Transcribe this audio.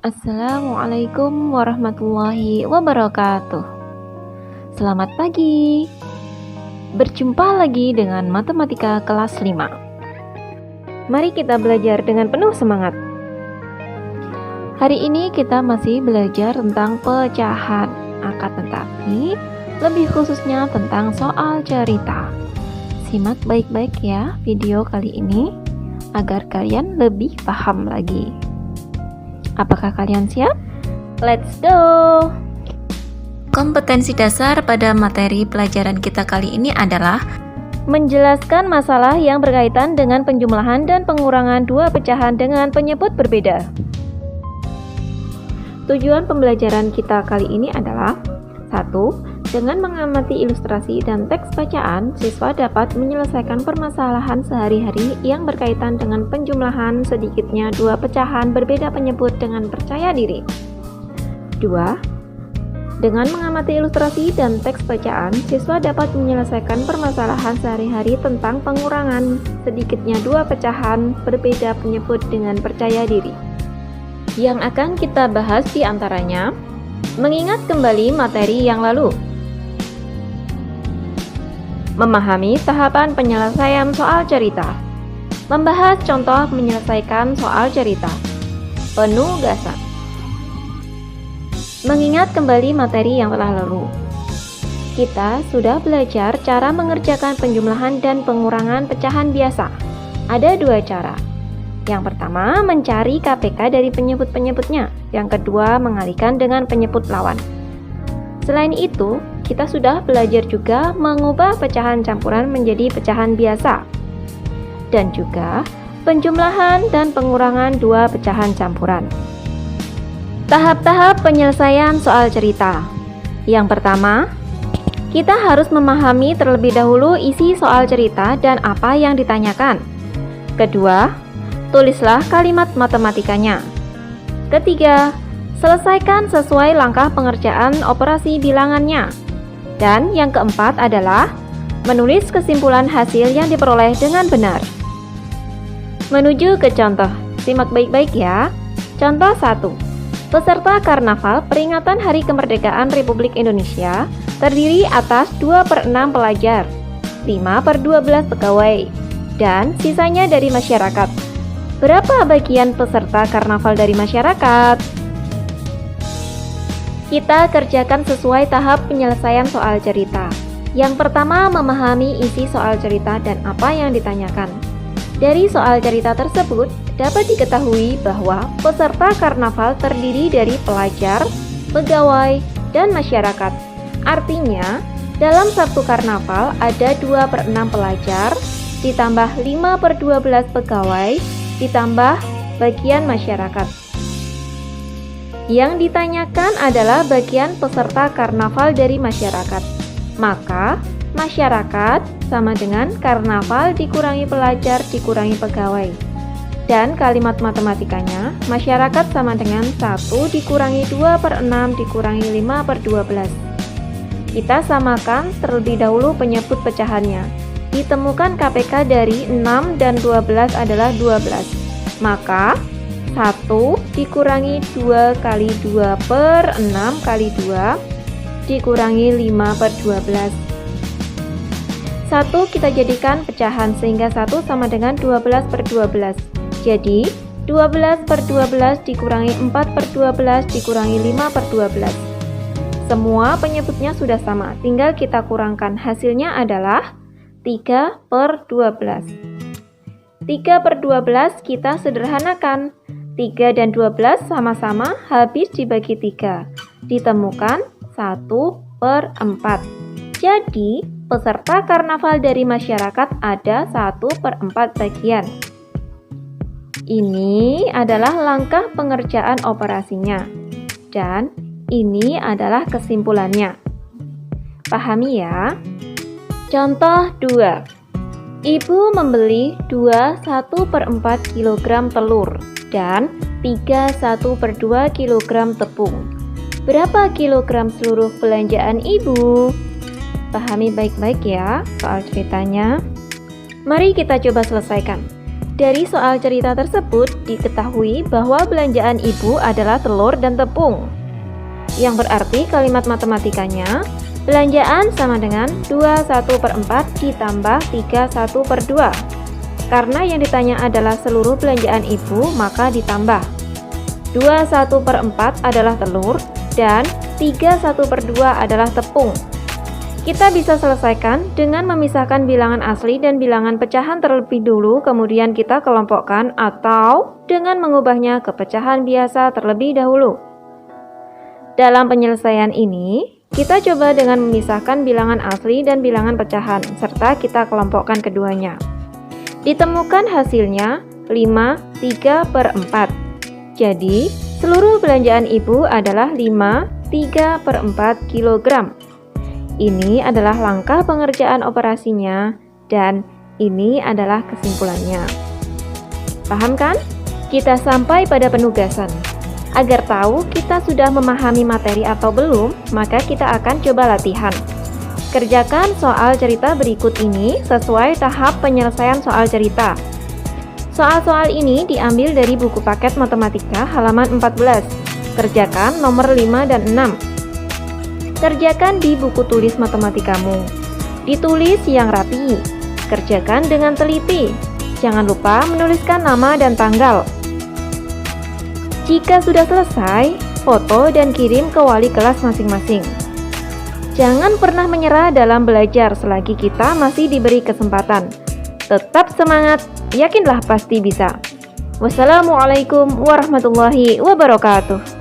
Assalamualaikum warahmatullahi wabarakatuh. Selamat pagi. Berjumpa lagi dengan matematika kelas 5. Mari kita belajar dengan penuh semangat. Hari ini kita masih belajar tentang pecahan, akan tetapi lebih khususnya tentang soal cerita. Simak baik-baik ya video kali ini agar kalian lebih paham lagi. Apakah kalian siap? Let's go! Kompetensi dasar pada materi pelajaran kita kali ini adalah menjelaskan masalah yang berkaitan dengan penjumlahan dan pengurangan dua pecahan dengan penyebut berbeda. Tujuan pembelajaran kita kali ini adalah 1. Dengan mengamati ilustrasi dan teks bacaan, siswa dapat menyelesaikan permasalahan sehari-hari yang berkaitan dengan penjumlahan sedikitnya dua pecahan berbeda penyebut dengan percaya diri. 2. Dengan mengamati ilustrasi dan teks bacaan, siswa dapat menyelesaikan permasalahan sehari-hari tentang pengurangan sedikitnya dua pecahan berbeda penyebut dengan percaya diri. Yang akan kita bahas di antaranya, mengingat kembali materi yang lalu, memahami tahapan penyelesaian soal cerita, membahas contoh menyelesaikan soal cerita, penugasan, mengingat kembali materi yang telah lalu. Kita sudah belajar cara mengerjakan penjumlahan dan pengurangan pecahan biasa. Ada dua cara. Yang pertama, mencari KPK dari penyebut-penyebutnya. Yang kedua, mengalihkan dengan penyebut lawan. Selain itu, kita sudah belajar juga mengubah pecahan campuran menjadi pecahan biasa, dan juga penjumlahan dan pengurangan dua pecahan campuran. Tahap-tahap penyelesaian soal cerita. Yang pertama, kita harus memahami terlebih dahulu isi soal cerita dan apa yang ditanyakan. Kedua, tulislah kalimat matematikanya. Ketiga, selesaikan sesuai langkah pengerjaan operasi bilangannya. Dan yang keempat adalah menulis kesimpulan hasil yang diperoleh dengan benar. Menuju ke contoh, simak baik-baik ya. Contoh 1. Peserta karnaval peringatan Hari Kemerdekaan Republik Indonesia terdiri atas 2/6 pelajar, 5/12 pegawai, dan sisanya dari masyarakat. Berapa bagian peserta karnaval dari masyarakat? Kita kerjakan sesuai tahap penyelesaian soal cerita. Yang pertama, memahami isi soal cerita dan apa yang ditanyakan. Dari soal cerita tersebut, dapat diketahui bahwa peserta karnaval terdiri dari pelajar, pegawai, dan masyarakat. Artinya, dalam satu karnaval ada 2/6 pelajar, ditambah 5/12 pegawai, ditambah bagian masyarakat. Yang ditanyakan adalah bagian peserta karnaval dari masyarakat. Maka, masyarakat sama dengan karnaval dikurangi pelajar dikurangi pegawai. Dan kalimat matematikanya, masyarakat sama dengan 1 dikurangi 2/6 dikurangi 5/12. Kita samakan terlebih dahulu penyebut pecahannya. Ditemukan KPK dari 6 dan 12 adalah 12. Maka, 1 dikurangi 2 kali 2/6 kali 2 dikurangi 5/12. 1 kita jadikan pecahan sehingga 1 sama dengan 12/12. Jadi 12/12 dikurangi 4/12 dikurangi 5/12. Semua penyebutnya sudah sama, tinggal kita kurangkan. Hasilnya adalah 3/12. 3/12 kita sederhanakan. 3 dan 12 sama-sama habis dibagi 3. Ditemukan 1/4. Jadi, peserta karnaval dari masyarakat ada 1/4 bagian. Ini adalah langkah pengerjaan operasinya. Dan ini adalah kesimpulannya. Pahami ya. Contoh 2. Ibu membeli 1/4 kg telur dan 1/2 kg tepung. Berapa kilogram seluruh belanjaan ibu? Pahami baik-baik ya soal ceritanya. Mari kita coba selesaikan. Dari soal cerita tersebut diketahui bahwa belanjaan ibu adalah telur dan tepung. Yang berarti kalimat matematikanya, belanjaan sama dengan 21/4 ditambah 31/2. Karena yang ditanya adalah seluruh belanjaan ibu, maka ditambah. 21/4 adalah telur dan 31/2 adalah tepung. Kita bisa selesaikan dengan memisahkan bilangan asli dan bilangan pecahan terlebih dulu, kemudian kita kelompokkan, atau dengan mengubahnya ke pecahan biasa terlebih dahulu. Dalam penyelesaian ini, kita coba dengan memisahkan bilangan asli dan bilangan pecahan, serta kita kelompokkan keduanya. Ditemukan hasilnya 5/3/4. Jadi, seluruh belanjaan ibu adalah 5/3/4 kg. Ini adalah langkah pengerjaan operasinya, dan ini adalah kesimpulannya. Paham kan? Kita sampai pada penugasan. Agar tahu kita sudah memahami materi atau belum, maka kita akan coba latihan. Kerjakan soal cerita berikut ini sesuai tahap penyelesaian soal cerita. Soal-soal ini diambil dari buku paket matematika halaman 14. Kerjakan nomor 5 dan 6. Kerjakan di buku tulis matematikamu. Ditulis yang rapi. Kerjakan dengan teliti. Jangan lupa menuliskan nama dan tanggal. Jika sudah selesai, foto dan kirim ke wali kelas masing-masing. Jangan pernah menyerah dalam belajar selagi kita masih diberi kesempatan. Tetap semangat, yakinlah pasti bisa. Wassalamualaikum warahmatullahi wabarakatuh.